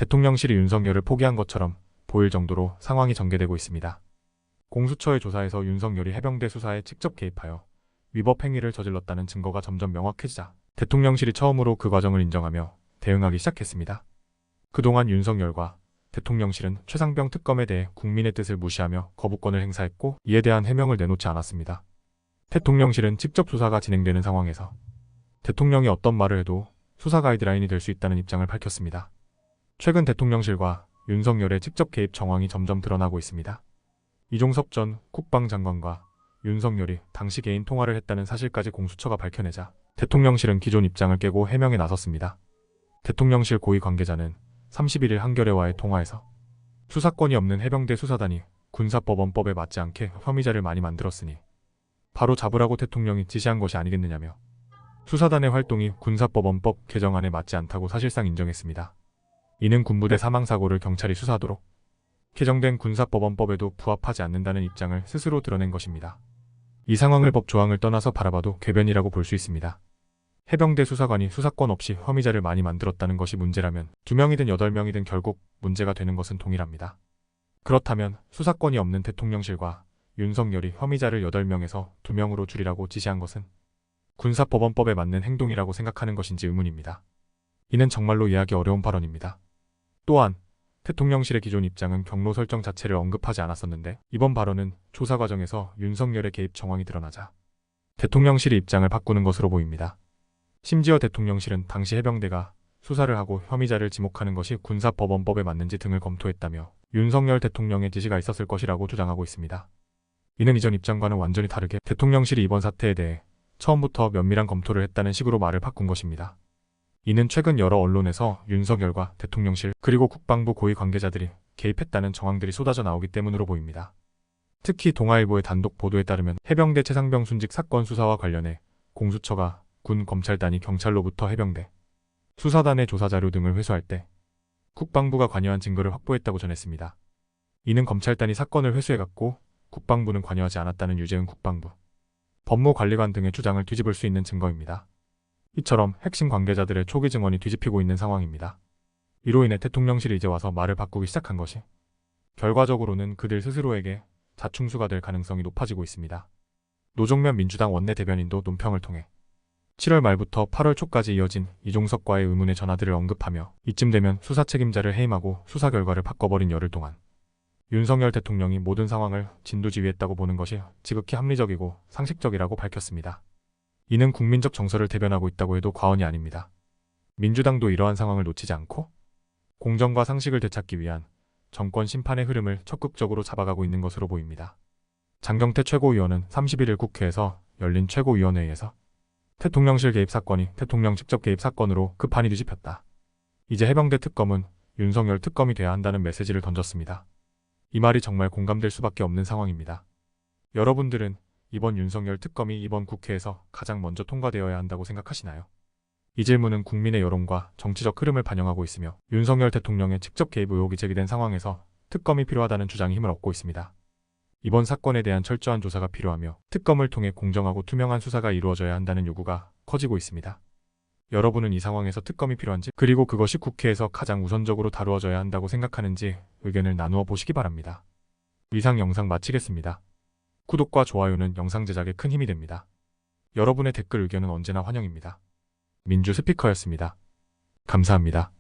대통령실이 윤석열을 포기한 것처럼 보일 정도로 상황이 전개되고 있습니다. 공수처의 조사에서 윤석열이 해병대 수사에 직접 개입하여 위법 행위를 저질렀다는 증거가 점점 명확해지자 대통령실이 처음으로 그 과정을 인정하며 대응하기 시작했습니다. 그동안 윤석열과 대통령실은 최상병 특검에 대해 국민의 뜻을 무시하며 거부권을 행사했고 이에 대한 해명을 내놓지 않았습니다. 대통령실은 직접 수사가 진행되는 상황에서 대통령이 어떤 말을 해도 수사 가이드라인이 될 수 있다는 입장을 밝혔습니다. 최근 대통령실과 윤석열의 직접 개입 정황이 점점 드러나고 있습니다. 이종섭 전 국방장관과 윤석열이 당시 개인 통화를 했다는 사실까지 공수처가 밝혀내자 대통령실은 기존 입장을 깨고 해명에 나섰습니다. 대통령실 고위 관계자는 31일 한겨레와의 통화에서 수사권이 없는 해병대 수사단이 군사법원법에 맞지 않게 혐의자를 많이 만들었으니 바로 잡으라고 대통령이 지시한 것이 아니겠느냐며 수사단의 활동이 군사법원법 개정안에 맞지 않다고 사실상 인정했습니다. 이는 군부대 사망사고를 경찰이 수사하도록 개정된 군사법원법에도 부합하지 않는다는 입장을 스스로 드러낸 것입니다. 이 상황을 법 조항을 떠나서 바라봐도 궤변이라고 볼 수 있습니다. 해병대 수사관이 수사권 없이 혐의자를 많이 만들었다는 것이 문제라면 2명이든 8명이든 결국 문제가 되는 것은 동일합니다. 그렇다면 수사권이 없는 대통령실과 윤석열이 혐의자를 8명에서 2명으로 줄이라고 지시한 것은 군사법원법에 맞는 행동이라고 생각하는 것인지 의문입니다. 이는 정말로 이해하기 어려운 발언입니다. 또한 대통령실의 기존 입장은 경로 설정 자체를 언급하지 않았었는데 이번 발언은 조사 과정에서 윤석열의 개입 정황이 드러나자 대통령실의 입장을 바꾸는 것으로 보입니다. 심지어 대통령실은 당시 해병대가 수사를 하고 혐의자를 지목하는 것이 군사법원법에 맞는지 등을 검토했다며 윤석열 대통령의 지시가 있었을 것이라고 주장하고 있습니다. 이는 이전 입장과는 완전히 다르게 대통령실이 이번 사태에 대해 처음부터 면밀한 검토를 했다는 식으로 말을 바꾼 것입니다. 이는 최근 여러 언론에서 윤석열과 대통령실 그리고 국방부 고위 관계자들이 개입했다는 정황들이 쏟아져 나오기 때문으로 보입니다. 특히 동아일보의 단독 보도에 따르면 해병대 최상병 순직 사건 수사와 관련해 공수처가 군 검찰단이 경찰로부터 해병대 수사단의 조사자료 등을 회수할 때 국방부가 관여한 증거를 확보했다고 전했습니다. 이는 검찰단이 사건을 회수해갔고 국방부는 관여하지 않았다는 유재은 국방부 법무관리관 등의 주장을 뒤집을 수 있는 증거입니다. 이처럼 핵심 관계자들의 초기 증언이 뒤집히고 있는 상황입니다. 이로 인해 대통령실이 이제 와서 말을 바꾸기 시작한 것이 결과적으로는 그들 스스로에게 자충수가 될 가능성이 높아지고 있습니다. 노종면 민주당 원내대변인도 논평을 통해 7월 말부터 8월 초까지 이어진 이종석과의 의문의 전화들을 언급하며 이쯤 되면 수사 책임자를 해임하고 수사 결과를 바꿔버린 열흘 동안 윤석열 대통령이 모든 상황을 진두지휘했다고 보는 것이 지극히 합리적이고 상식적이라고 밝혔습니다. 이는 국민적 정서를 대변하고 있다고 해도 과언이 아닙니다. 민주당도 이러한 상황을 놓치지 않고 공정과 상식을 되찾기 위한 정권 심판의 흐름을 적극적으로 잡아가고 있는 것으로 보입니다. 장경태 최고위원은 31일 국회에서 열린 최고위원회에서 대통령실 개입 사건이 대통령 직접 개입 사건으로 그 판이 뒤집혔다. 이제 해병대 특검은 윤석열 특검이 돼야 한다는 메시지를 던졌습니다. 이 말이 정말 공감될 수밖에 없는 상황입니다. 여러분들은 이번 윤석열 특검이 이번 국회에서 가장 먼저 통과되어야 한다고 생각하시나요? 이 질문은 국민의 여론과 정치적 흐름을 반영하고 있으며 윤석열 대통령의 직접 개입 의혹이 제기된 상황에서 특검이 필요하다는 주장이 힘을 얻고 있습니다. 이번 사건에 대한 철저한 조사가 필요하며 특검을 통해 공정하고 투명한 수사가 이루어져야 한다는 요구가 커지고 있습니다. 여러분은 이 상황에서 특검이 필요한지 그리고 그것이 국회에서 가장 우선적으로 다루어져야 한다고 생각하는지 의견을 나누어 보시기 바랍니다. 이상 영상 마치겠습니다. 구독과 좋아요는 영상 제작에 큰 힘이 됩니다. 여러분의 댓글 의견은 언제나 환영입니다. 민주 스피커였습니다. 감사합니다.